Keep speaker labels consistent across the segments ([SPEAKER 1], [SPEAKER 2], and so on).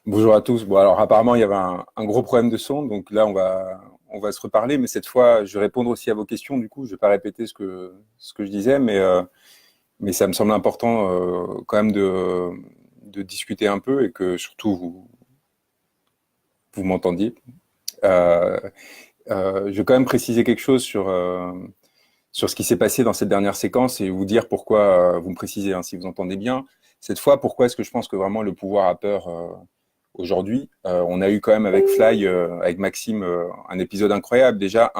[SPEAKER 1] Bonjour à tous. Bon, alors apparemment, il y avait un gros problème de son, donc là, on va se reparler, mais cette fois, je vais répondre aussi à vos questions. Du coup, je vais pas répéter ce que je disais, mais ça me semble important quand même de discuter un peu et que surtout vous m'entendiez. Euh, je vais quand même préciser quelque chose sur ce qui s'est passé dans cette dernière séquence et vous dire pourquoi, vous me précisez hein, si vous entendez bien. Cette fois, pourquoi est-ce que je pense que vraiment le pouvoir a peur aujourd'hui. On a eu quand même avec Fly, avec Maxime, un épisode incroyable. Déjà,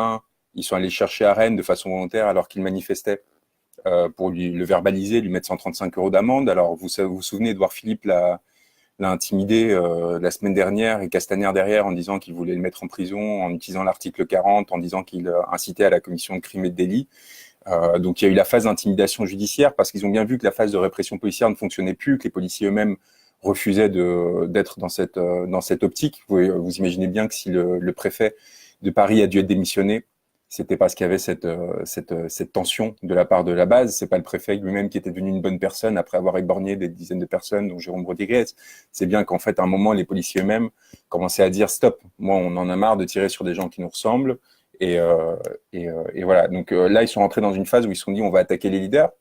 [SPEAKER 1] ils sont allés chercher à Rennes de façon volontaire alors qu'il manifestait pour le verbaliser, lui mettre 135 euros d'amende. Alors, vous souvenez, Edouard Philippe l'a intimidé la semaine dernière et Castaner derrière en disant qu'il voulait le mettre en prison, en utilisant l'article 40, en disant qu'il incitait à la commission de crimes et de délits. Donc il y a eu la phase d'intimidation judiciaire parce qu'ils ont bien vu que la phase de répression policière ne fonctionnait plus, que les policiers eux-mêmes refusaient d'être dans cette optique. Vous imaginez bien que si le préfet de Paris a dû être démissionné, c'était parce qu'il y avait cette tension de la part de la base. C'est pas le préfet lui-même qui était devenu une bonne personne après avoir éborgné des dizaines de personnes, dont Jérôme Rodriguez. C'est bien qu'en fait, à un moment, les policiers eux-mêmes commençaient à dire stop. Moi, on en a marre de tirer sur des gens qui nous ressemblent. Et voilà. Donc là, ils sont rentrés dans une phase où ils se sont dit on va attaquer les leaders,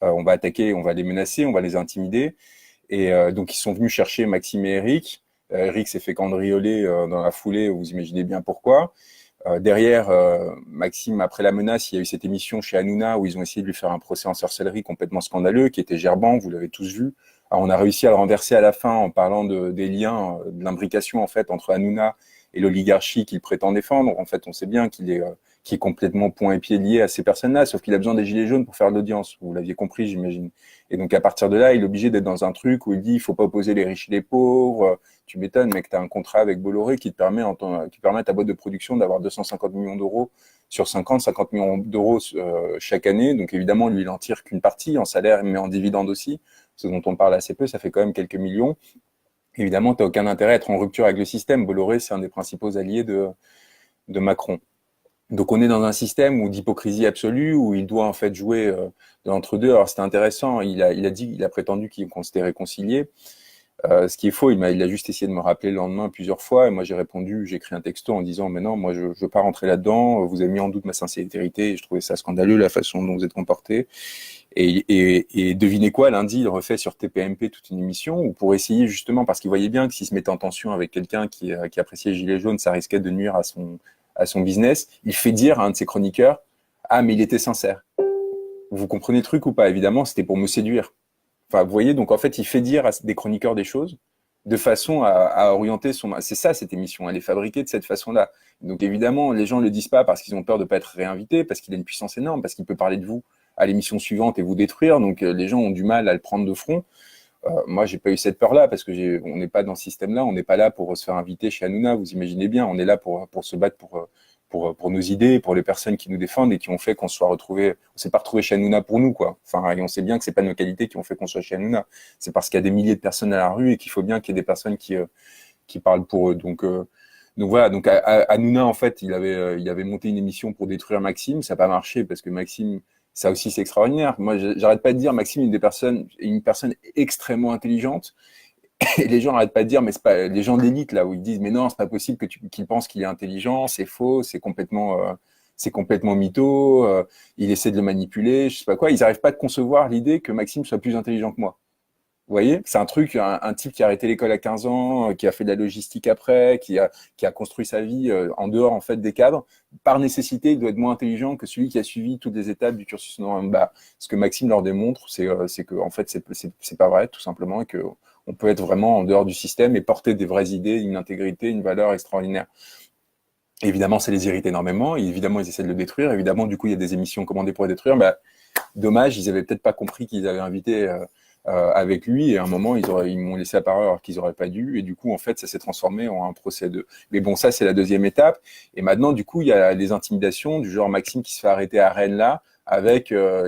[SPEAKER 1] on va attaquer, on va les menacer, on va les intimider. Et donc ils sont venus chercher Maxime et Eric. Eric s'est fait cambrioler dans la foulée, vous imaginez bien pourquoi. Derrière, Maxime, après la menace, il y a eu cette émission chez Hanouna où ils ont essayé de lui faire un procès en sorcellerie complètement scandaleux, qui était gerbant, vous l'avez tous vu. Alors, on a réussi à le renverser à la fin en parlant des liens, de l'imbrication en fait entre Hanouna et l'oligarchie qu'il prétend défendre. En fait, on sait bien qu'il est complètement point et pied lié à ces personnes-là, sauf qu'il a besoin des gilets jaunes pour faire de l'audience. Vous l'aviez compris, j'imagine. Et donc, à partir de là, il est obligé d'être dans un truc où il dit il faut pas opposer les riches et les pauvres. Tu m'étonnes, mec, tu as un contrat avec Bolloré qui te permet, qui permet à ta boîte de production d'avoir 250 millions d'euros sur 50 millions d'euros chaque année. Donc, évidemment, lui, il en tire qu'une partie en salaire, mais en dividende aussi, ce dont on parle assez peu, ça fait quand même quelques millions. Évidemment, tu n'as aucun intérêt à être en rupture avec le système. Bolloré, c'est un des principaux alliés de Macron. Donc on est dans un système d'hypocrisie absolue où il doit en fait jouer de l'entre-deux. Alors c'était intéressant, il a prétendu qu'on s'était réconcilié. Ce qui est faux, il a juste essayé de me rappeler le lendemain plusieurs fois et moi j'ai répondu, j'ai écrit un texto en disant mais non, moi je veux pas rentrer là-dedans, vous avez mis en doute ma sincérité et je trouvais ça scandaleux la façon dont vous êtes comporté. Et devinez quoi, lundi, il refait sur TPMP toute une émission où pour essayer justement, parce qu'il voyait bien que s'il se mettait en tension avec quelqu'un qui appréciait Gilets jaunes, ça risquait de nuire à son business, il fait dire à un de ses chroniqueurs « Ah, mais il était sincère ». Vous comprenez le truc ou pas? Évidemment, c'était pour me séduire. Enfin, vous voyez, donc en fait, il fait dire à des chroniqueurs des choses de façon à orienter son... C'est ça, cette émission, elle est fabriquée de cette façon-là. Donc évidemment, les gens ne le disent pas parce qu'ils ont peur de ne pas être réinvités, parce qu'il a une puissance énorme, parce qu'il peut parler de vous à l'émission suivante et vous détruire. Donc les gens ont du mal à le prendre de front. Moi, j'ai pas eu cette peur-là parce que on n'est pas dans ce système-là. On n'est pas là pour se faire inviter chez Hanouna. Vous imaginez bien, on est là pour se battre pour nos idées, pour les personnes qui nous défendent et qui ont fait qu'on se soit retrouvé. On s'est pas retrouvé chez Hanouna pour nous, quoi. Enfin, et on sait bien que c'est pas nos qualités qui ont fait qu'on soit chez Hanouna. C'est parce qu'il y a des milliers de personnes à la rue et qu'il faut bien qu'il y ait des personnes qui parlent pour eux. Donc voilà. Donc Hanouna, en fait, il avait monté une émission pour détruire Maxime. Ça n'a pas marché parce que Maxime, ça aussi, c'est extraordinaire. Moi, j'arrête pas de dire, Maxime est une personne extrêmement intelligente. Et les gens n'arrêtent pas de dire, mais c'est pas les gens de l'élite là où ils disent, mais non, c'est pas possible qu'il pense qu'il est intelligent, c'est faux, c'est complètement mytho. Il essaie de le manipuler, je sais pas quoi. Ils n'arrivent pas à concevoir l'idée que Maxime soit plus intelligent que moi. Vous voyez, c'est un truc, un type qui a arrêté l'école à 15 ans, qui a fait de la logistique après, qui a construit sa vie en dehors en fait des cadres. Par nécessité, il doit être moins intelligent que celui qui a suivi toutes les étapes du cursus normal. Ce que Maxime leur démontre, c'est que en fait, c'est pas vrai, tout simplement, et que on peut être vraiment en dehors du système et porter des vraies idées, une intégrité, une valeur extraordinaire. Évidemment, ça les irrite énormément. Et évidemment, ils essaient de le détruire. Évidemment, du coup, il y a des émissions commandées pour le détruire. Bah, dommage, ils avaient peut-être pas compris qu'ils avaient invité avec lui. Et à un moment, ils m'ont laissé la parole alors qu'ils auraient pas dû. Et du coup, en fait, ça s'est transformé en un procès de. Mais bon, ça, c'est la deuxième étape. Et maintenant, du coup, il y a les intimidations du genre Maxime qui se fait arrêter à Rennes là, et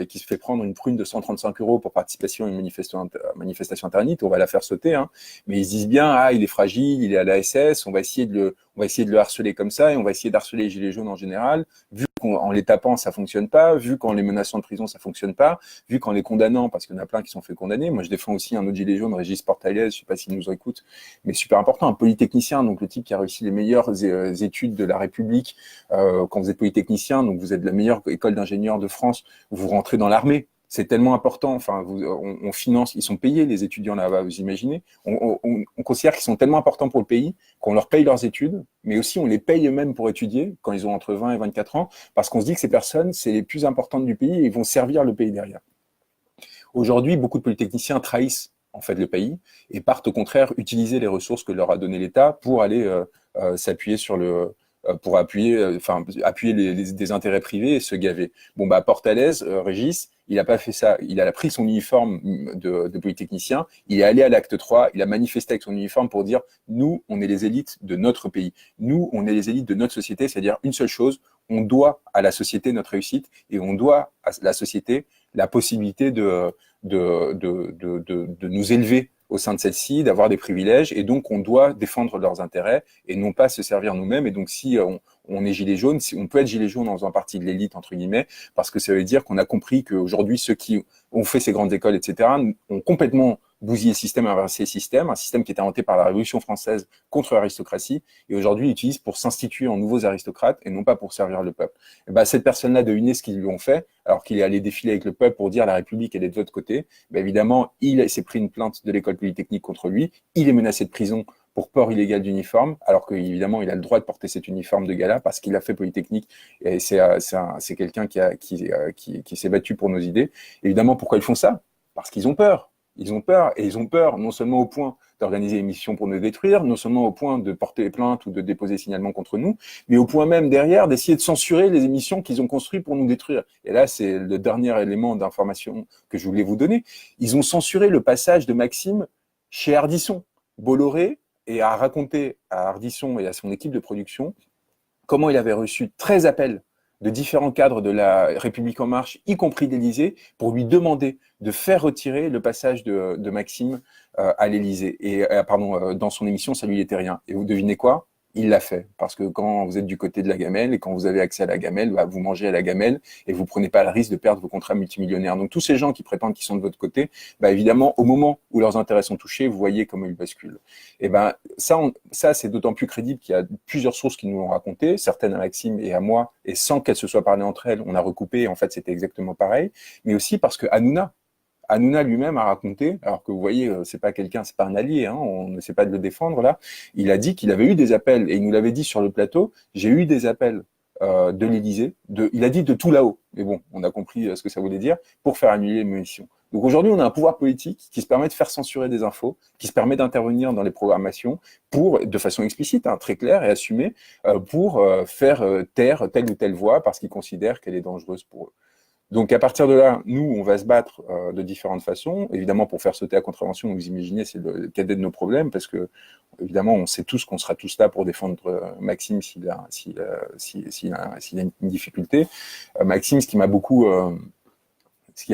[SPEAKER 1] qui se fait prendre une prune de 135 euros pour participation à une manifestation interdite. On va la faire sauter, hein. Mais ils se disent bien, ah, il est fragile, il est à la SS. On va essayer on va essayer de le harceler comme ça et on va essayer d'harceler les gilets jaunes en général, vu qu'en les tapant, ça fonctionne pas, vu qu'en les menaçant de prison, ça fonctionne pas, vu qu'en les condamnant, parce qu'il y en a plein qui sont fait condamner. Moi, je défends aussi un autre gilet jaune, Régis Portalès, je sais pas s'il nous écoute, mais super important, un polytechnicien, donc le type qui a réussi les meilleures études de la République quand vous êtes polytechnicien, donc vous êtes la meilleure école d'ingénieurs de France, vous rentrez dans l'armée. C'est tellement important. Enfin, on finance, ils sont payés les étudiants là-bas. Vous imaginez on considère qu'ils sont tellement importants pour le pays qu'on leur paye leurs études, mais aussi on les paye eux-mêmes pour étudier quand ils ont entre 20 et 24 ans, parce qu'on se dit que ces personnes, c'est les plus importantes du pays et ils vont servir le pays derrière. Aujourd'hui, beaucoup de polytechniciens trahissent en fait le pays et partent au contraire utiliser les ressources que leur a donné l'État pour aller s'appuyer sur le pour appuyer, appuyer des intérêts privés et se gaver. Bon, bah, Portalès, Régis, il n'a pas fait ça. Il a pris son uniforme de polytechnicien, il est allé à l'acte 3, il a manifesté avec son uniforme pour dire « Nous, on est les élites de notre pays. Nous, on est les élites de notre société. » C'est-à-dire une seule chose, on doit à la société notre réussite et on doit à la société la possibilité de nous élever au sein de celle-ci, d'avoir des privilèges, et donc on doit défendre leurs intérêts et non pas se servir nous-mêmes. Et donc si on est gilet jaune, si on peut être gilet jaune en faisant partie de l'élite, entre guillemets, parce que ça veut dire qu'on a compris qu'aujourd'hui, ceux qui ont fait ces grandes écoles, etc., ont complètement bousillé le système, inversé le système, un système qui était inventé par la Révolution française contre l'aristocratie, et aujourd'hui l'utilisent pour s'instituer en nouveaux aristocrates et non pas pour servir le peuple. Et ben, cette personne-là de Hunès, ce qu'ils lui ont fait, alors qu'il est allé défiler avec le peuple pour dire la République, elle est de votre côté, ben évidemment, il s'est pris une plainte de l'école polytechnique contre lui, il est menacé de prison pour port illégal d'uniforme, alors qu'évidemment, il a le droit de porter cet uniforme de gala parce qu'il a fait Polytechnique et c'est quelqu'un qui s'est battu pour nos idées. Évidemment, pourquoi ils font ça? Parce qu'ils ont peur. Ils ont peur, et ils ont peur non seulement au point d'organiser une mission pour nous détruire, non seulement au point de porter plainte ou de déposer signalement contre nous, mais au point même derrière d'essayer de censurer les émissions qu'ils ont construites pour nous détruire. Et là, c'est le dernier élément d'information que je voulais vous donner. Ils ont censuré le passage de Maxime chez Ardisson. Bolloré et a raconté à Ardisson et à son équipe de production comment il avait reçu 13 appels de différents cadres de la République En Marche, y compris d'Élysée, pour lui demander de faire retirer le passage de Maxime à l'Élysée. Et dans son émission, ça lui était rien. Et vous devinez quoi? Il l'a fait. Parce que quand vous êtes du côté de la gamelle et quand vous avez accès à la gamelle, bah, vous mangez à la gamelle et vous prenez pas le risque de perdre vos contrats multimillionnaires. Donc tous ces gens qui prétendent qu'ils sont de votre côté, bah, évidemment, au moment où leurs intérêts sont touchés, vous voyez comment ils basculent. Et ben ça c'est d'autant plus crédible qu'il y a plusieurs sources qui nous l'ont raconté, certaines à Maxime et à moi, et sans qu'elles se soient parlé entre elles, on a recoupé, et en fait c'était exactement pareil, mais aussi parce que Hanouna lui-même a raconté, alors que vous voyez, c'est pas quelqu'un, c'est pas un allié, hein, on ne sait pas de le défendre là. Il a dit qu'il avait eu des appels et il nous l'avait dit sur le plateau. J'ai eu des appels de l'Élysée, il a dit de tout là-haut, mais bon, on a compris ce que ça voulait dire pour faire annuler l'émission. Donc aujourd'hui, on a un pouvoir politique qui se permet de faire censurer des infos, qui se permet d'intervenir dans les programmations pour, de façon explicite, hein, très claire et assumée, pour faire taire telle ou telle voix parce qu'ils considèrent qu'elle est dangereuse pour eux. Donc à partir de là, nous, on va se battre de différentes façons. Évidemment, pour faire sauter la contravention, vous imaginez, c'est le cadet de nos problèmes, parce que évidemment, on sait tous qu'on sera tous là pour défendre Maxime s'il a une difficulté. Maxime, ce qui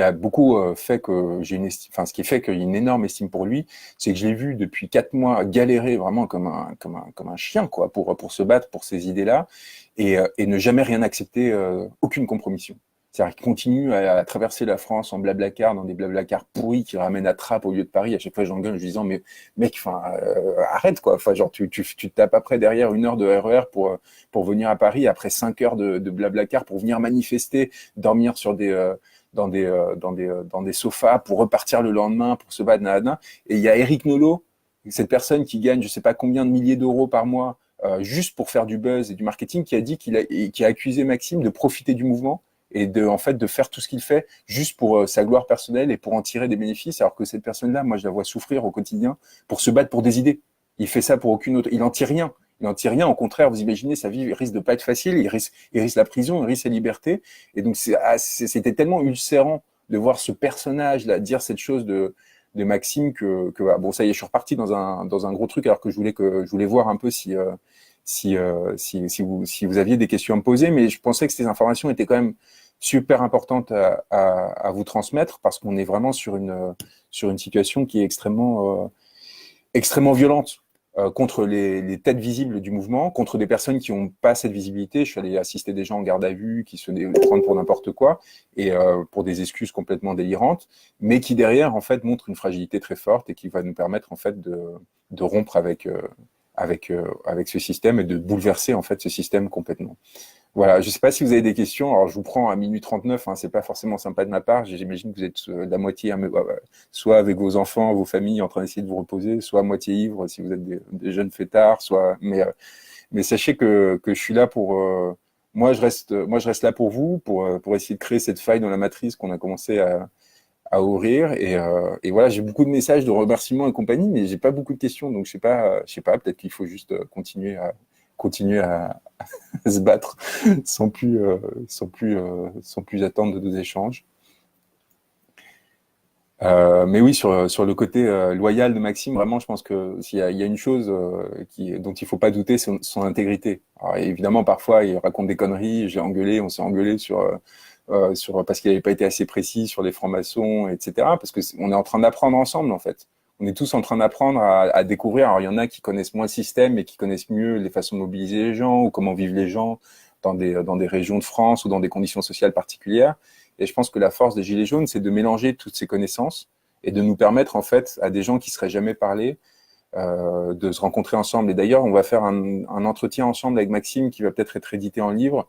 [SPEAKER 1] a beaucoup fait que j'ai une estime, enfin ce qui fait qu'il y a une énorme estime pour lui, c'est que je l'ai vu depuis 4 mois galérer vraiment comme un chien, quoi, pour se battre pour ces idées-là et ne jamais rien accepter, aucune compromission. C'est-à-dire qu'il continue à traverser la France en blablacar, dans des blablacars pourris qui ramènent à Trappes au lieu de Paris. À chaque fois, j'engueule en lui disant, mais mec, arrête, quoi. Enfin, genre, tu te tapes après derrière 1 heure de RER pour venir à Paris, après 5 heures de blablacar pour venir manifester, dormir sur dans des sofas pour repartir le lendemain, pour se battre, nanana. Et il y a Éric Nolot, cette personne qui gagne je sais pas combien de milliers d'euros par mois, juste pour faire du buzz et du marketing, qui a dit qui a accusé Maxime de profiter du mouvement et en fait de faire tout ce qu'il fait juste pour sa gloire personnelle et pour en tirer des bénéfices, alors que cette personne-là, moi je la vois souffrir au quotidien pour se battre pour des idées. Il fait ça pour aucune autre, il n'en tire rien. Il n'en tire rien, au contraire, vous imaginez, sa vie risque de pas être facile, il risque la prison, il risque sa liberté. Et donc c'était tellement ulcérant de voir ce personnage-là dire cette chose de Maxime que bon, ça y est, je suis reparti dans un gros truc, alors que je voulais voir un peu si vous aviez des questions à me poser, mais je pensais que ces informations étaient quand même super importante à vous transmettre, parce qu'on est vraiment sur une situation qui est extrêmement violente. contre les têtes visibles du mouvement, contre des personnes qui n'ont pas cette visibilité. Je suis allé assister des gens en garde à vue qui se prennent pour n'importe quoi et pour des excuses complètement délirantes, mais qui derrière en fait montrent une fragilité très forte et qui va nous permettre en fait de rompre avec ce système et de bouleverser en fait ce système complètement. Voilà, je ne sais pas si vous avez des questions. Alors, je vous prends à minuit 39, hein, c'est pas forcément sympa de ma part. J'imagine que vous êtes la moitié, soit avec vos enfants, vos familles, en train d'essayer de vous reposer, soit à moitié ivre si vous êtes des jeunes fêtards, mais sachez que je suis là pour. Moi, je reste là pour vous, pour essayer de créer cette faille dans la matrice qu'on a commencé à ouvrir. Et voilà, j'ai beaucoup de messages de remerciements et compagnie, mais j'ai pas beaucoup de questions. Donc, je sais pas, peut-être qu'il faut juste continuer à se battre sans plus attendre de nos échanges. Mais oui, sur le côté loyal de Maxime, vraiment, je pense que s'il y a une chose dont il faut pas douter, c'est son intégrité. Alors, évidemment, parfois, il raconte des conneries. On s'est engueulé parce qu'il n'avait pas été assez précis sur les francs-maçons, etc. Parce que on est en train d'apprendre ensemble, en fait. On est tous en train d'apprendre à découvrir. Alors, il y en a qui connaissent moins le système et qui connaissent mieux les façons de mobiliser les gens ou comment vivent les gens dans des régions de France ou dans des conditions sociales particulières. Et je pense que la force des Gilets jaunes, c'est de mélanger toutes ces connaissances et de nous permettre, en fait, à des gens qui seraient jamais parlé, de se rencontrer ensemble. Et d'ailleurs, on va faire un entretien ensemble avec Maxime qui va peut-être être édité en livre,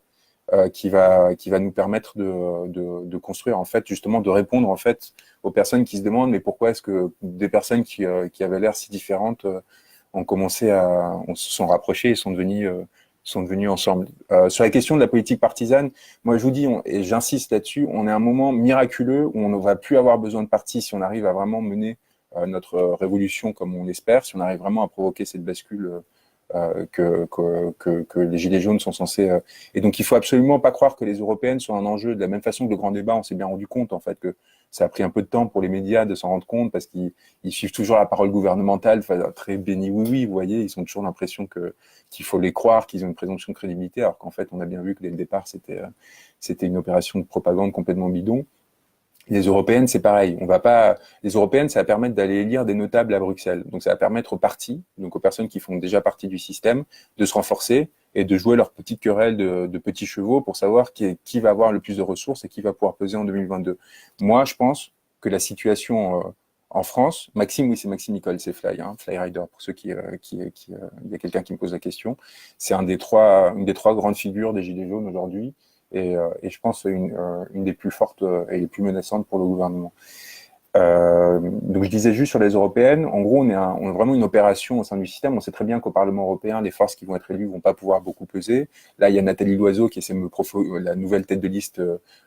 [SPEAKER 1] qui va nous permettre de construire, en fait, justement, de répondre, en fait, aux personnes qui se demandent, mais pourquoi est-ce que des personnes qui avaient l'air si différentes on se sont rapprochés et sont devenus ensemble. Sur la question de la politique partisane, moi je vous dis, et j'insiste là-dessus, on est à un moment miraculeux où on ne va plus avoir besoin de parti si on arrive à vraiment mener notre révolution comme on l'espère, si on arrive vraiment à provoquer cette bascule que les Gilets jaunes sont censés. Et donc il faut absolument pas croire que les européennes sont un enjeu. De la même façon que le grand débat, on s'est bien rendu compte en fait que ça a pris un peu de temps pour les médias de s'en rendre compte parce qu'ils suivent toujours la parole gouvernementale, très béni oui, vous voyez, ils ont toujours l'impression qu'il faut les croire, qu'ils ont une présomption de crédibilité, alors qu'en fait on a bien vu que dès le départ c'était une opération de propagande complètement bidon. Les européennes, c'est pareil. Les européennes, ça va permettre d'aller élire des notables à Bruxelles. Donc, ça va permettre aux partis, donc aux personnes qui font déjà partie du système, de se renforcer et de jouer leur petite querelle de petits chevaux pour savoir qui va avoir le plus de ressources et qui va pouvoir peser en 2022. Moi, je pense que la situation en France, Maxime, oui, c'est Maxime Nicole, c'est Fly, hein, Fly Rider, pour ceux il y a quelqu'un qui me pose la question. C'est une des trois grandes figures des Gilets jaunes aujourd'hui. Et je pense une des plus fortes et les plus menaçantes pour le gouvernement. Donc je disais juste sur les européennes, en gros on a vraiment une opération au sein du système. On sait très bien qu'au Parlement européen, les forces qui vont être élues vont pas pouvoir beaucoup peser. Là, il y a Nathalie Loiseau qui essaie de me provoquer, la nouvelle tête de liste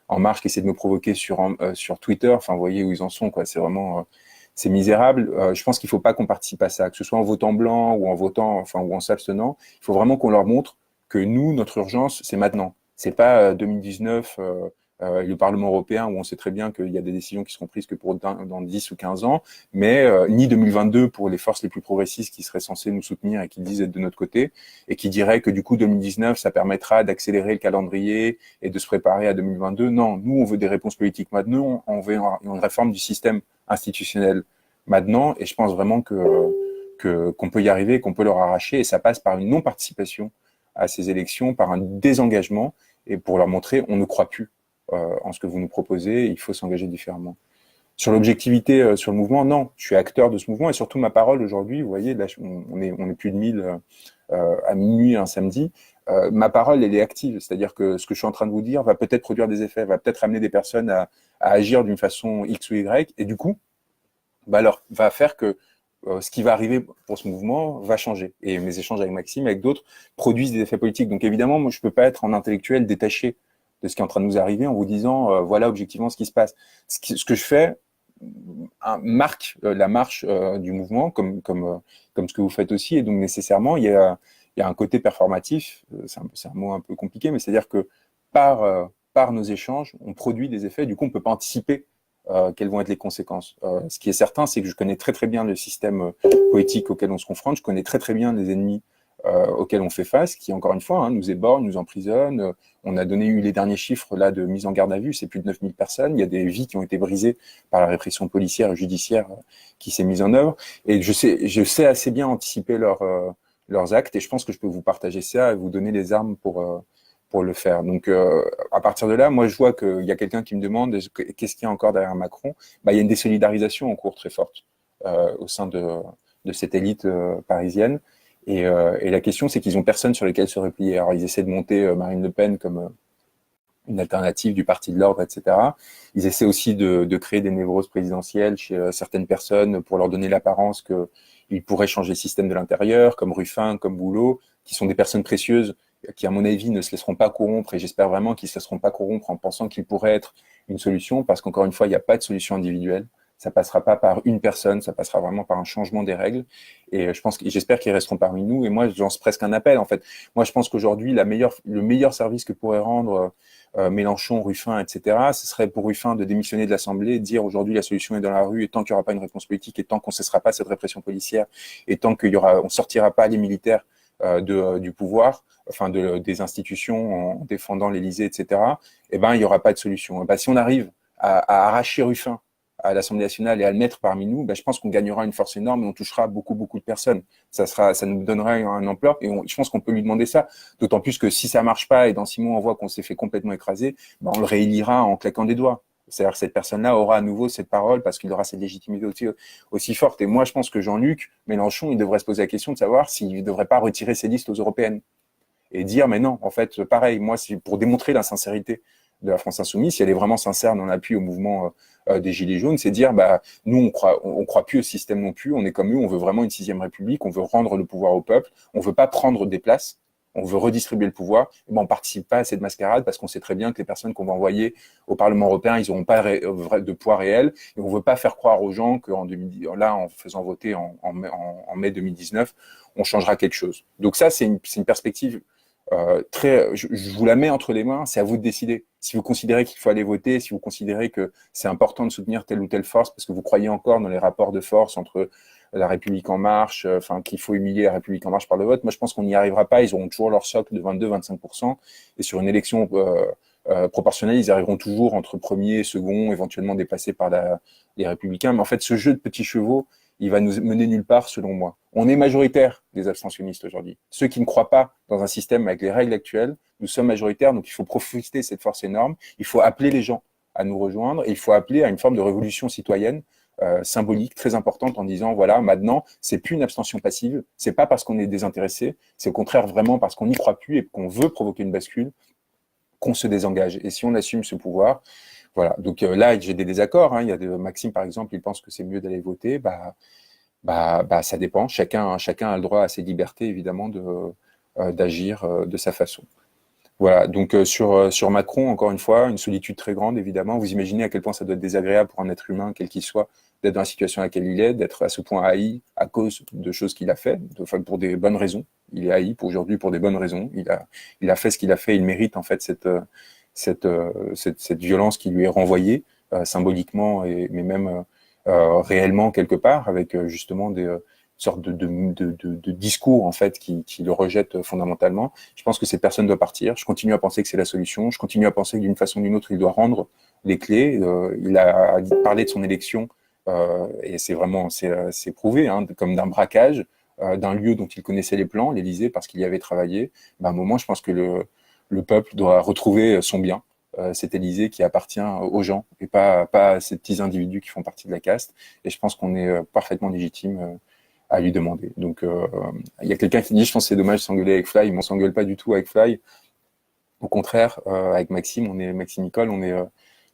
[SPEAKER 1] En Marche, qui essaie de me provoquer sur Twitter. Enfin, vous voyez où ils en sont, quoi. C'est vraiment c'est misérable. Je pense qu'il faut pas qu'on participe à ça, que ce soit en votant blanc ou en votant, enfin ou en s'abstenant. Il faut vraiment qu'on leur montre que nous, notre urgence, c'est maintenant. C'est pas 2019 le Parlement européen où on sait très bien qu'il y a des décisions qui seront prises que pour dans 10 ou 15 ans, mais ni 2022 pour les forces les plus progressistes qui seraient censées nous soutenir et qui disent être de notre côté et qui diraient que du coup 2019 ça permettra d'accélérer le calendrier et de se préparer à 2022. Non, nous on veut des réponses politiques maintenant, on veut une réforme du système institutionnel maintenant et je pense vraiment qu'on peut y arriver, qu'on peut leur arracher et ça passe par une non-participation à ces élections, par un désengagement et pour leur montrer on ne croit plus en ce que vous nous proposez, il faut s'engager différemment. Sur l'objectivité, sur le mouvement, non, je suis acteur de ce mouvement et surtout ma parole aujourd'hui, vous voyez, là on est plus de 1000 à minuit un samedi, ma parole elle est active, c'est-à-dire que ce que je suis en train de vous dire va peut-être produire des effets, va peut-être amener des personnes à agir d'une façon X ou Y et du coup, alors, va faire que ce qui va arriver pour ce mouvement va changer. Et mes échanges avec Maxime, avec d'autres, produisent des effets politiques. Donc évidemment, moi, je peux pas être en intellectuel détaché de ce qui est en train de nous arriver en vous disant, voilà objectivement ce qui se passe. Ce que je fais marque la marche du mouvement, comme ce que vous faites aussi. Et donc nécessairement, il y a un côté performatif. C'est un mot un peu compliqué, mais c'est-à-dire que par nos échanges, on produit des effets. Du coup, on peut pas anticiper quelles vont être les conséquences. Ce qui est certain, c'est que je connais très très bien le système politique auquel on se confronte, je connais très très bien les ennemis auxquels on fait face, qui encore une fois nous éborgnent, nous emprisonnent. On a eu les derniers chiffres là de mise en garde à vue, c'est plus de 9000 personnes. Il y a des vies qui ont été brisées par la répression policière et judiciaire qui s'est mise en œuvre. Et je sais assez bien anticiper leurs actes, et je pense que je peux vous partager ça et vous donner les armes pour le faire. Donc, à partir de là, moi, je vois qu'il y a quelqu'un qui me demande qu'est-ce qu'il y a encore derrière Macron. Il y a une désolidarisation en cours très forte au sein de cette élite parisienne. Et la question, c'est qu'ils ont personne sur lequel se replier. Alors, ils essaient de monter Marine Le Pen comme une alternative du parti de l'ordre, etc. Ils essaient aussi de créer des névroses présidentielles chez certaines personnes pour leur donner l'apparence qu'ils pourraient changer le système de l'intérieur, comme Ruffin, comme Boulot, qui sont des personnes précieuses qui, à mon avis, ne se laisseront pas corrompre, et j'espère vraiment qu'ils ne se laisseront pas corrompre en pensant qu'ils pourraient être une solution, parce qu'encore une fois, il n'y a pas de solution individuelle. Ça passera pas par une personne, ça passera vraiment par un changement des règles. Et j'espère qu'ils resteront parmi nous. Et moi, je lance presque un appel, en fait. Moi, je pense qu'aujourd'hui, le meilleur service que pourrait rendre Mélenchon, Ruffin, etc., ce serait pour Ruffin de démissionner de l'Assemblée, de dire aujourd'hui la solution est dans la rue, et tant qu'il n'y aura pas une réponse politique, et tant qu'on ne cessera pas cette répression policière, et tant on sortira pas les militaires du pouvoir, enfin des institutions en défendant l'Élysée, etc., eh ben, il n'y aura pas de solution. Et ben, si on arrive à arracher Ruffin à l'Assemblée nationale et à le mettre parmi nous, ben, je pense qu'on gagnera une force énorme et on touchera beaucoup, beaucoup de personnes. Ça nous donnera un ampleur, et je pense qu'on peut lui demander ça. D'autant plus que si ça marche pas et dans 6 mois on voit qu'on s'est fait complètement écraser, ben, on le réélira en claquant des doigts. C'est-à-dire que cette personne-là aura à nouveau cette parole parce qu'il aura cette légitimité aussi forte. Et moi, je pense que Jean-Luc Mélenchon, il devrait se poser la question de savoir s'il ne devrait pas retirer ses listes aux européennes et dire, mais non, en fait, pareil, moi, c'est pour démontrer la sincérité de la France Insoumise, si elle est vraiment sincère dans l'appui au mouvement des Gilets jaunes, c'est dire, bah, nous, on croit plus au système non plus, on est comme eux, on veut vraiment une 6e République, on veut rendre le pouvoir au peuple, on veut pas prendre des places, on veut redistribuer le pouvoir, et ben, on participe pas à cette mascarade parce qu'on sait très bien que les personnes qu'on va envoyer au Parlement européen, ils n'auront pas de poids réel, et on veut pas faire croire aux gens en faisant voter en mai 2019, on changera quelque chose. Donc ça, c'est une perspective je vous la mets entre les mains, c'est à vous de décider. Si vous considérez qu'il faut aller voter, si vous considérez que c'est important de soutenir telle ou telle force parce que vous croyez encore dans les rapports de force entre la République en marche, qu'il faut humilier la République en marche par le vote, moi je pense qu'on n'y arrivera pas, ils auront toujours leur socle de 22-25%, et sur une élection proportionnelle, ils arriveront toujours entre premier et second, éventuellement dépassés par les Républicains. Mais en fait, ce jeu de petits chevaux, il va nous mener nulle part, selon moi. On est majoritaire des abstentionnistes aujourd'hui. Ceux qui ne croient pas dans un système avec les règles actuelles, nous sommes majoritaires, donc il faut profiter de cette force énorme. Il faut appeler les gens à nous rejoindre, et il faut appeler à une forme de révolution citoyenne symbolique, très importante, en disant, voilà, maintenant, c'est plus une abstention passive, c'est pas parce qu'on est désintéressé, c'est au contraire vraiment parce qu'on n'y croit plus et qu'on veut provoquer une bascule, qu'on se désengage. Et si on assume ce pouvoir, voilà. Donc là, j'ai des désaccords. Il y a Maxime, par exemple, il pense que c'est mieux d'aller voter. Ça dépend. Chacun a le droit à ses libertés, évidemment, d'agir de sa façon. Voilà. Donc sur Macron, encore une fois, une solitude très grande, évidemment. Vous imaginez à quel point ça doit être désagréable pour un être humain, quel qu'il soit, d'être dans la situation à laquelle il est, d'être à ce point haï à cause de choses qu'il a fait, pour des bonnes raisons. Il est haï aujourd'hui pour des bonnes raisons. Il a fait ce qu'il a fait. Il mérite en fait cette violence qui lui est renvoyée symboliquement, mais même réellement quelque part, avec justement des sortes de discours en fait qui le rejettent fondamentalement. Je pense que cette personne doit partir. Je continue à penser que c'est la solution. Je continue à penser que d'une façon ou d'une autre, il doit rendre les clés. Il a parlé de son élection et c'est prouvé comme d'un braquage d'un lieu dont il connaissait les plans, l'Élysée, parce qu'il y avait travaillé. À un moment, je pense que le peuple doit retrouver son bien, cet Élysée qui appartient aux gens et pas à ces petits individus qui font partie de la caste. Et je pense qu'on est parfaitement légitime à lui demander. Donc, il y a quelqu'un qui dit, je pense que c'est dommage de s'engueuler avec Fly. On s'engueule pas du tout avec Fly. Au contraire, avec Maxime Nicole,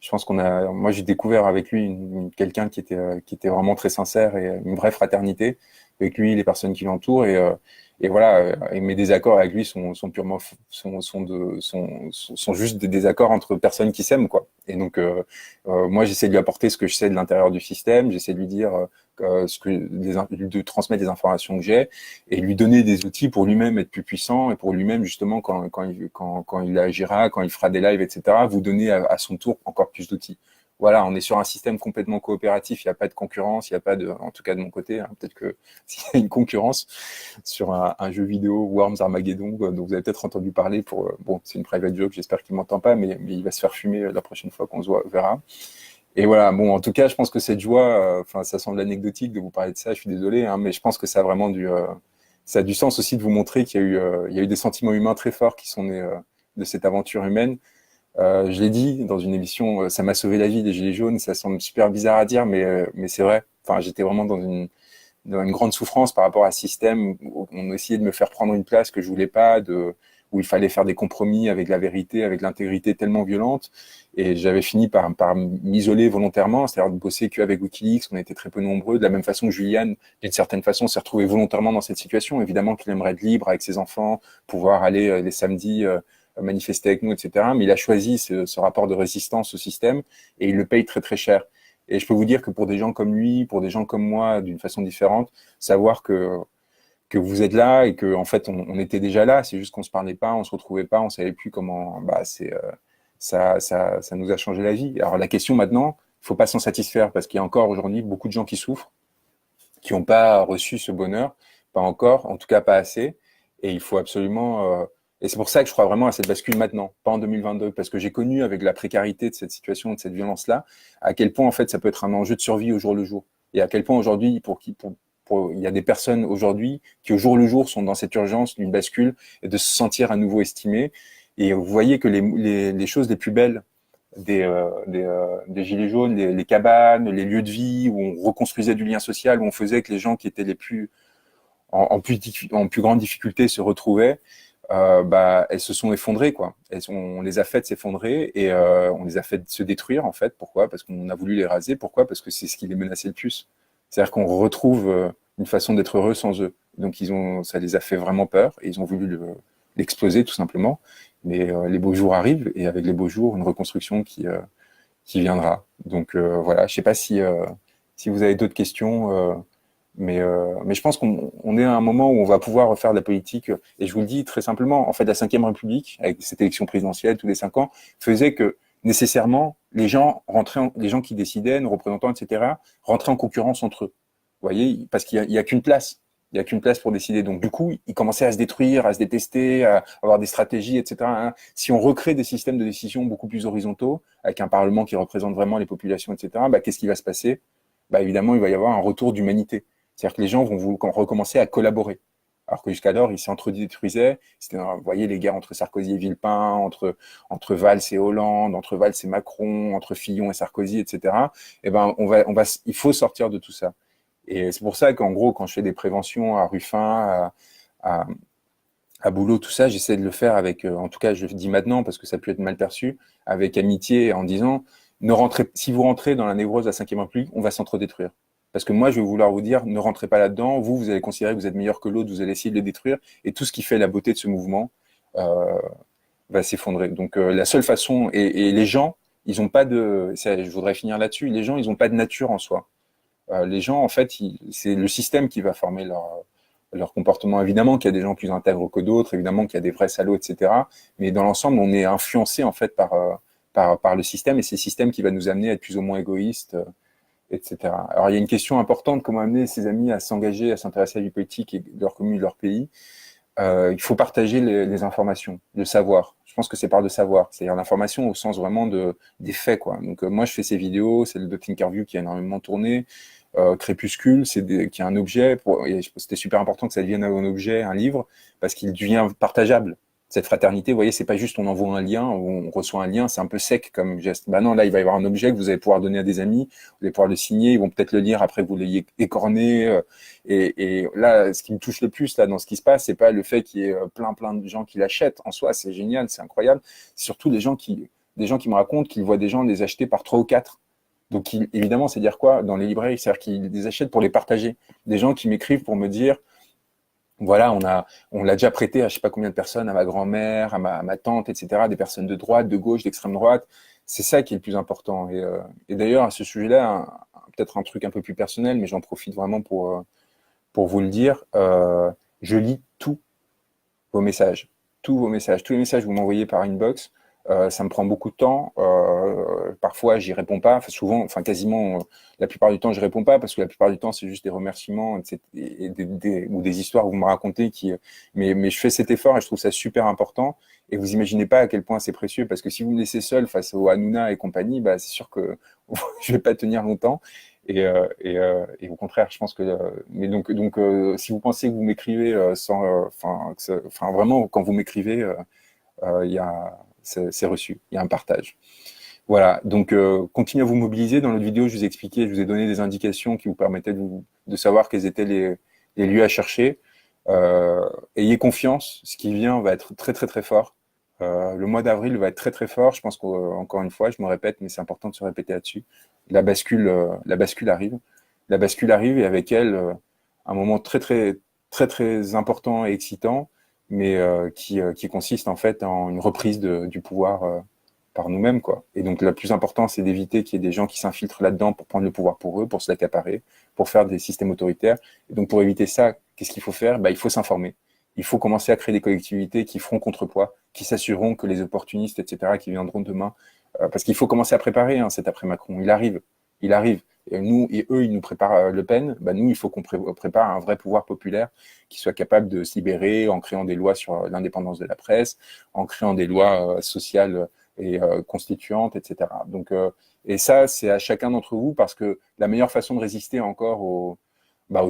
[SPEAKER 1] je pense moi j'ai découvert avec lui quelqu'un qui était vraiment très sincère et une vraie fraternité avec lui, les personnes qui l'entourent, et voilà. Et mes désaccords avec lui sont purement sont juste des désaccords entre personnes qui s'aiment, quoi. Et donc moi j'essaie de lui apporter ce que je sais de l'intérieur du système, j'essaie de lui dire de transmettre des informations que j'ai et lui donner des outils pour lui-même être plus puissant et pour lui-même justement quand il agira, quand il fera des lives, etc., vous donner à son tour encore plus d'outils. voilà, on est sur un système complètement coopératif, il n'y a pas de concurrence, il n'y a pas de, en tout cas de mon côté, hein, peut-être que s'il y a une concurrence sur un jeu vidéo, Worms Armageddon, dont vous avez peut-être entendu parler pour, bon, c'est une private joke, j'espère qu'il m'entend pas, mais il va se faire fumer la prochaine fois qu'on se verra. Et voilà, bon, en tout cas, je pense que cette joie, enfin, ça semble anecdotique de vous parler de ça, je suis désolé, hein, mais je pense que ça a vraiment ça a du sens aussi de vous montrer il y a eu des sentiments humains très forts qui sont nés de cette aventure humaine. Je l'ai dit dans une émission, ça m'a sauvé la vie des Gilets jaunes, ça semble super bizarre à dire, mais c'est vrai. Enfin, j'étais vraiment dans une grande souffrance par rapport à ce système où on essayait de me faire prendre une place que je voulais pas, où il fallait faire des compromis avec la vérité, avec l'intégrité tellement violente. Et j'avais fini par m'isoler volontairement, c'est-à-dire de bosser qu'avec Wikileaks, on était très peu nombreux. De la même façon que Julian, d'une certaine façon, s'est retrouvé volontairement dans cette situation. Évidemment qu'il aimerait être libre avec ses enfants, pouvoir aller les samedis manifester avec nous, etc. Mais il a choisi ce rapport de résistance au système et il le paye très très cher. Et je peux vous dire que pour des gens comme lui, pour des gens comme moi, d'une façon différente, savoir que vous êtes là et que en fait on était déjà là, c'est juste qu'on se parlait pas, on se retrouvait pas, on savait plus comment. Bah ça nous a changé la vie. Alors la question maintenant, il faut pas s'en satisfaire parce qu'il y a encore aujourd'hui beaucoup de gens qui souffrent, qui n'ont pas reçu ce bonheur, pas encore, en tout cas pas assez. Et il faut absolument. Et c'est pour ça que je crois vraiment à cette bascule maintenant, pas en 2022, parce que j'ai connu avec la précarité de cette situation, de cette violence-là, à quel point en fait ça peut être un enjeu de survie au jour le jour. Et à quel point aujourd'hui, il y a des personnes aujourd'hui qui au jour le jour sont dans cette urgence d'une bascule et de se sentir à nouveau estimées. Et vous voyez que les choses les plus belles des gilets jaunes, les cabanes, les lieux de vie où on reconstruisait du lien social, où on faisait que les gens qui étaient les plus en plus grande difficulté se retrouvaient, bah, elles se sont effondrées, quoi. On les a faites s'effondrer et on les a fait se détruire, en fait. Pourquoi? Parce qu'on a voulu les raser. Pourquoi? Parce que c'est ce qui les menaçait le plus. C'est-à-dire qu'on retrouve une façon d'être heureux sans eux. Donc ça les a fait vraiment peur et ils ont voulu l'exploser tout simplement. Mais les beaux jours arrivent et avec les beaux jours, une reconstruction qui viendra. Donc voilà, je sais pas si vous avez d'autres questions. Mais je pense qu'on est à un moment où on va pouvoir refaire de la politique. Et je vous le dis très simplement, en fait, la Ve République, avec cette élection présidentielle tous les 5 ans, faisait que nécessairement les gens les gens qui décidaient, nos représentants, etc., rentraient en concurrence entre eux. Vous voyez, parce qu'il y a qu'une place. Il y a qu'une place pour décider. Donc du coup, ils commençaient à se détruire, à se détester, à avoir des stratégies, etc., hein. Si on recrée des systèmes de décision beaucoup plus horizontaux, avec un parlement qui représente vraiment les populations, etc., bah, qu'est-ce qui va se passer? Bah, évidemment, il va y avoir un retour d'humanité. C'est-à-dire que les gens vont recommencer à collaborer. Alors que jusqu'alors, ils s'entre-détruisaient. Vous voyez les guerres entre Sarkozy et Villepin, entre Valls et Hollande, entre Valls et Macron, entre Fillon et Sarkozy, etc. Eh ben, il faut sortir de tout ça. Et c'est pour ça qu'en gros, quand je fais des préventions à Ruffin, à, à Boulot, tout ça, j'essaie de le faire avec, en tout cas, je le dis maintenant parce que ça peut être mal perçu, avec amitié, en disant, si vous rentrez dans la névrose de la Ve République, on va s'entre-détruire. Parce que moi, je vais vouloir vous dire, ne rentrez pas là-dedans. Vous allez considérer que vous êtes meilleur que l'autre, vous allez essayer de le détruire. Et tout ce qui fait la beauté de ce mouvement va s'effondrer. Donc, la seule façon, et les gens, ils n'ont pas je voudrais finir là-dessus, les gens, ils n'ont pas de nature en soi. Les gens, en fait, c'est le système qui va former leur comportement. Évidemment qu'il y a des gens plus intègres que d'autres, évidemment qu'il y a des vrais salauds, etc. Mais dans l'ensemble, on est influencé, en fait, par le système, et c'est le système qui va nous amener à être plus ou moins égoïstes, etc. Alors, il y a une question importante, comment amener ses amis à s'engager, à s'intéresser à la vie politique et de leur commune, de leur pays. Il faut partager les informations, le savoir. Je pense que c'est par le savoir, c'est-à-dire l'information au sens vraiment des faits, quoi. Donc, moi, je fais ces vidéos, celle de Thinkerview qui a énormément tourné, Crépuscule, qui est un objet, et c'était super important que ça devienne un objet, un livre, parce qu'il devient partageable. Cette fraternité, vous voyez, c'est pas juste on envoie un lien, on reçoit un lien, c'est un peu sec comme geste. Bah non, là, il va y avoir un objet que vous allez pouvoir donner à des amis, vous allez pouvoir le signer, ils vont peut-être le lire après que vous l'ayez écorné. Et là, ce qui me touche le plus là dans ce qui se passe, c'est pas le fait qu'il y ait plein de gens qui l'achètent. En soi, c'est génial, c'est incroyable. C'est surtout des gens qui me racontent qu'ils voient des gens les acheter par 3 ou 4. Donc, évidemment, c'est dire quoi dans les librairies? C'est-à-dire qu'ils les achètent pour les partager. Des gens qui m'écrivent pour me dire, voilà, on l'a déjà prêté à je sais pas combien de personnes, à ma grand-mère, à ma tante, etc., des personnes de droite, de gauche, d'extrême droite. C'est ça qui est le plus important. Et d'ailleurs, à ce sujet-là, peut-être un truc un peu plus personnel, mais j'en profite vraiment pour vous le dire. Je lis tous vos messages, tous les messages que vous m'envoyez par inbox. Ça me prend beaucoup de temps. Parfois, j'y réponds pas. Enfin, souvent, enfin quasiment, la plupart du temps, je réponds pas parce que la plupart du temps, c'est juste des remerciements etc., ou des histoires que vous me racontez qui. Mais je fais cet effort et je trouve ça super important. Et vous imaginez pas à quel point c'est précieux parce que si vous me laissez seul face au Hanouna et compagnie, bah c'est sûr que je vais pas tenir longtemps. Et au contraire, je pense que. Mais si vous pensez que vous m'écrivez sans, enfin vraiment, quand vous m'écrivez, il y a c'est reçu, il y a un partage. Voilà, donc continuez à vous mobiliser. Dans notre vidéo, je vous ai expliqué, je vous ai donné des indications qui vous permettaient de savoir quels étaient les lieux à chercher. Ayez confiance, ce qui vient va être très très très fort. Le mois d'avril va être très très fort. Je pense qu'encore une fois, je me répète, mais c'est important de se répéter là-dessus. La bascule arrive. La bascule arrive et avec elle, un moment très très très très important et excitant, mais qui consiste en fait en une reprise du pouvoir par nous-mêmes, quoi. Et donc, le plus important, c'est d'éviter qu'il y ait des gens qui s'infiltrent là-dedans pour prendre le pouvoir pour eux, pour se l'accaparer, pour faire des systèmes autoritaires. Et donc, pour éviter ça, qu'est-ce qu'il faut faire? Bah, il faut s'informer. Il faut commencer à créer des collectivités qui feront contrepoids, qui s'assureront que les opportunistes, etc., qui viendront demain, parce qu'il faut commencer à préparer cet après-Macron. Il arrive, il arrive. Et nous et eux, ils nous préparent Le Pen. Bah, nous, il faut qu'on prépare un vrai pouvoir populaire qui soit capable de se libérer en créant des lois sur l'indépendance de la presse, en créant des lois sociales et constituantes, etc. Donc, et ça, c'est à chacun d'entre vous parce que la meilleure façon de résister encore aux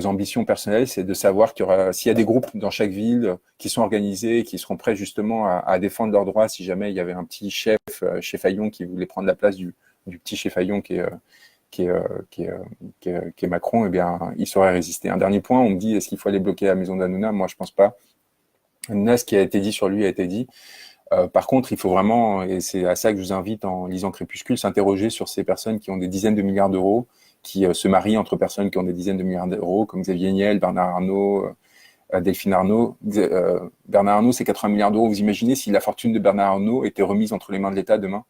[SPEAKER 1] ambitions personnelles, c'est de savoir qu'il y aura, s'il y a des groupes dans chaque ville qui sont organisés, qui seront prêts justement à défendre leurs droits, si jamais il y avait un petit chef Fayon qui voulait prendre la place du petit chef Fayon qui est, qui est Macron, eh bien, il saurait résister. Un dernier point, on me dit, est-ce qu'il faut aller bloquer la maison d'Hanouna? Moi, je pense pas. Hanouna, ce qui a été dit sur lui a été dit. Par contre, il faut vraiment, et c'est à ça que je vous invite en lisant Crépuscule, s'interroger sur ces personnes qui ont des dizaines de milliards d'euros, qui se marient entre personnes qui ont des dizaines de milliards d'euros, comme Xavier Niel, Bernard Arnault, Delphine Arnault. Bernard Arnault, c'est 80 milliards d'euros. Vous imaginez si la fortune de Bernard Arnault était remise entre les mains de l'État demain?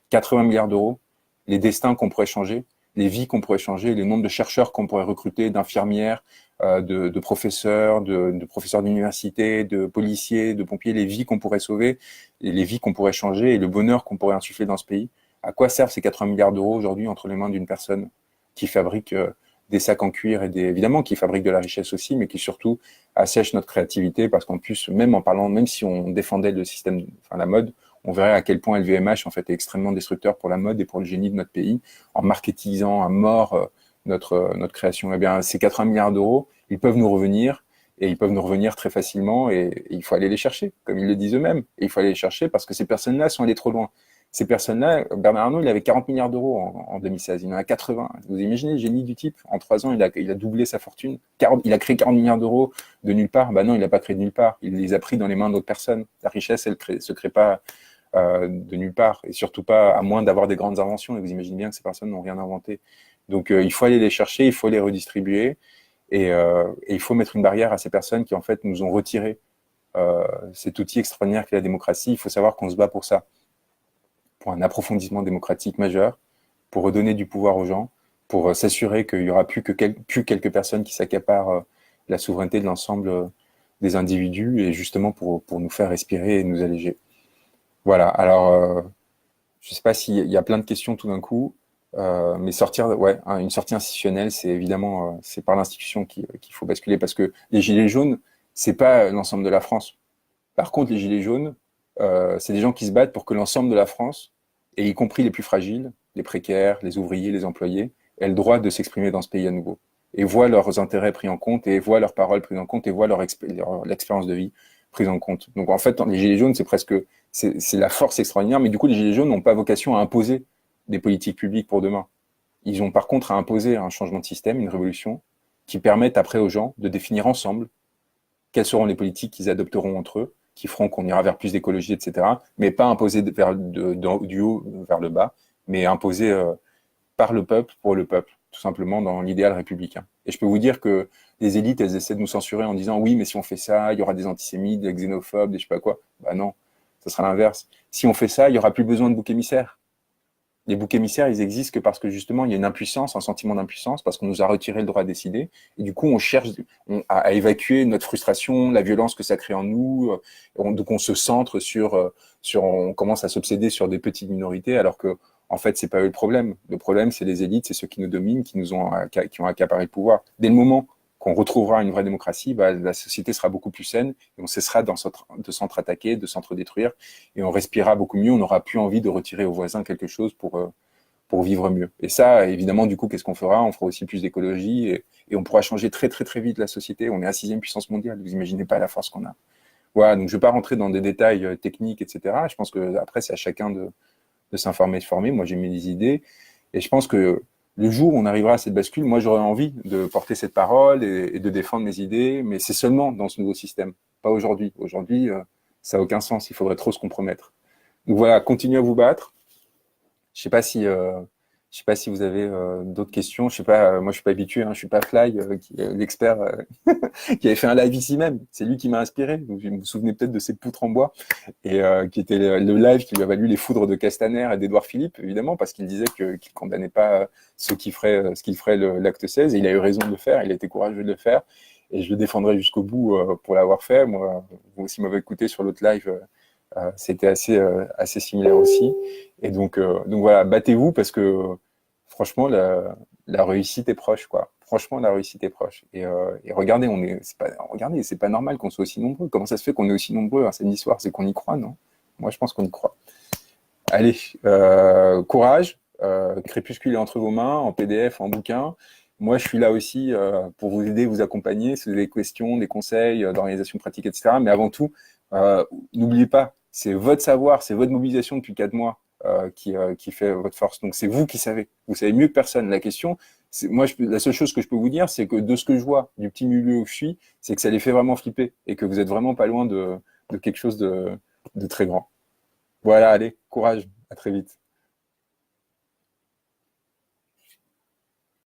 [SPEAKER 1] 80 milliards d'euros, les destins qu'on pourrait changer, les vies qu'on pourrait changer, les nombres de chercheurs qu'on pourrait recruter, d'infirmières, de professeurs, de professeurs d'université, de policiers, de pompiers, les vies qu'on pourrait sauver, et les vies qu'on pourrait changer et le bonheur qu'on pourrait insuffler dans ce pays. À quoi servent ces 80 milliards d'euros aujourd'hui entre les mains d'une personne qui fabrique des sacs en cuir et évidemment qui fabrique de la richesse aussi, mais qui surtout assèche notre créativité parce qu'en plus, même en parlant, même si on défendait le système, enfin la mode, on verrait à quel point LVMH en fait est extrêmement destructeur pour la mode et pour le génie de notre pays en marketisant à mort notre création. Eh bien, ces 80 milliards d'euros, ils peuvent nous revenir et ils peuvent nous revenir très facilement et il faut aller les chercher, comme ils le disent eux-mêmes. Et il faut aller les chercher parce que ces personnes-là sont allées trop loin. Ces personnes-là, Bernard Arnault, il avait 40 milliards d'euros en 2016, il en a 80. Vous imaginez le génie du type? En 3 ans, il a doublé sa fortune. Il a créé 40 milliards d'euros de nulle part. Bah non, il n'a pas créé de nulle part. Il les a pris dans les mains d'autres personnes. La richesse, elle se crée pas de nulle part, et surtout pas à moins d'avoir des grandes inventions, et vous imaginez bien que ces personnes n'ont rien inventé. Donc il faut aller les chercher, il faut les redistribuer, et il faut mettre une barrière à ces personnes qui en fait nous ont retiré cet outil extraordinaire qu'est la démocratie. Il faut savoir qu'on se bat pour ça, pour un approfondissement démocratique majeur, pour redonner du pouvoir aux gens, pour s'assurer qu'il n'y aura plus quelques personnes qui s'accaparent la souveraineté de l'ensemble des individus, et justement pour nous faire respirer et nous alléger. Voilà, alors je ne sais pas s'il y a plein de questions tout d'un coup, mais une sortie institutionnelle, c'est évidemment c'est par l'institution qu'il faut basculer parce que les gilets jaunes, c'est pas l'ensemble de la France. Par contre, les gilets jaunes, c'est des gens qui se battent pour que l'ensemble de la France, et y compris les plus fragiles, les précaires, les ouvriers, les employés, aient le droit de s'exprimer dans ce pays à nouveau et voient leurs intérêts pris en compte et voient leurs paroles prises en compte et voient l'expérience de vie prise en compte. Donc en fait, les gilets jaunes, c'est la force extraordinaire, mais du coup, les gilets jaunes n'ont pas vocation à imposer des politiques publiques pour demain. Ils ont par contre à imposer un changement de système, une révolution, qui permette après aux gens de définir ensemble quelles seront les politiques qu'ils adopteront entre eux, qui feront qu'on ira vers plus d'écologie, etc. Mais pas imposer du haut vers le bas, mais imposer par le peuple, pour le peuple, tout simplement dans l'idéal républicain. Et je peux vous dire que les élites, elles essaient de nous censurer en disant oui, mais si on fait ça, il y aura des antisémites, des xénophobes, des je sais pas quoi. Bah non, ce sera l'inverse. Si on fait ça, il y aura plus besoin de bouc émissaire. Les boucs émissaires, ils existent que parce que justement, il y a une impuissance, un sentiment d'impuissance, parce qu'on nous a retiré le droit de décider. Et du coup, on cherche à évacuer notre frustration, la violence que ça crée en nous. Donc, on se centre on commence à s'obséder sur des petites minorités, alors que, en fait, c'est pas eux le problème. Le problème, c'est les élites, c'est ceux qui nous dominent, qui ont accaparé le pouvoir. Dès le moment qu'on retrouvera une vraie démocratie, bah, la société sera beaucoup plus saine et on cessera de s'entre-attaquer, de s'entre-détruire et on respirera beaucoup mieux, on n'aura plus envie de retirer aux voisins quelque chose pour vivre mieux. Et ça, évidemment, du coup, qu'est-ce qu'on fera? On fera aussi plus d'écologie et on pourra changer très, très, très vite la société. On est la 6e puissance mondiale, vous imaginez pas la force qu'on a. Voilà, donc je ne vais pas rentrer dans des détails techniques, etc. Je pense que après c'est à chacun de s'informer, de se former. Moi, j'ai mes idées et je pense que le jour où on arrivera à cette bascule, moi, j'aurais envie de porter cette parole et de défendre mes idées, mais c'est seulement dans ce nouveau système, pas aujourd'hui. Aujourd'hui, ça n'a aucun sens, il faudrait trop se compromettre. Donc voilà, continuez à vous battre. Je sais pas si, je sais pas si vous avez d'autres questions. Je sais pas, moi je suis pas habitué, hein, je suis pas Fly, qui est l'expert qui avait fait un live ici même. C'est lui qui m'a inspiré. Donc, vous vous souvenez peut-être de ces poutres en bois et qui était le live qui lui a valu les foudres de Castaner et d'Édouard Philippe, évidemment, parce qu'il disait qu'il condamnait pas ceux qui feraient ce qu'il ferait l'acte 16. Et il a eu raison de le faire. Il a été courageux de le faire. Et je le défendrai jusqu'au bout pour l'avoir fait. Moi, vous aussi m'avez écouté sur l'autre live. C'était assez similaire aussi. Et donc voilà, battez-vous parce que franchement, la réussite est proche, quoi. Franchement, la réussite est proche. Et regardez, regardez, c'est pas normal qu'on soit aussi nombreux. Comment ça se fait qu'on est aussi nombreux un samedi soir? C'est qu'on y croit, non? Moi, je pense qu'on y croit. Allez, courage. Crépuscule est entre vos mains, en PDF, en bouquin. Moi, je suis là aussi pour vous aider, vous accompagner, si vous avez des questions, des conseils d'organisation pratique, etc. Mais avant tout, n'oubliez pas, c'est votre savoir, c'est votre mobilisation depuis 4 mois qui fait votre force. Donc, c'est vous qui savez. Vous savez mieux que personne. La question, moi, la seule chose que je peux vous dire, c'est que de ce que je vois, du petit milieu où je suis, c'est que ça les fait vraiment flipper et que vous êtes vraiment pas loin de quelque chose de très grand. Voilà, allez, courage, à très vite.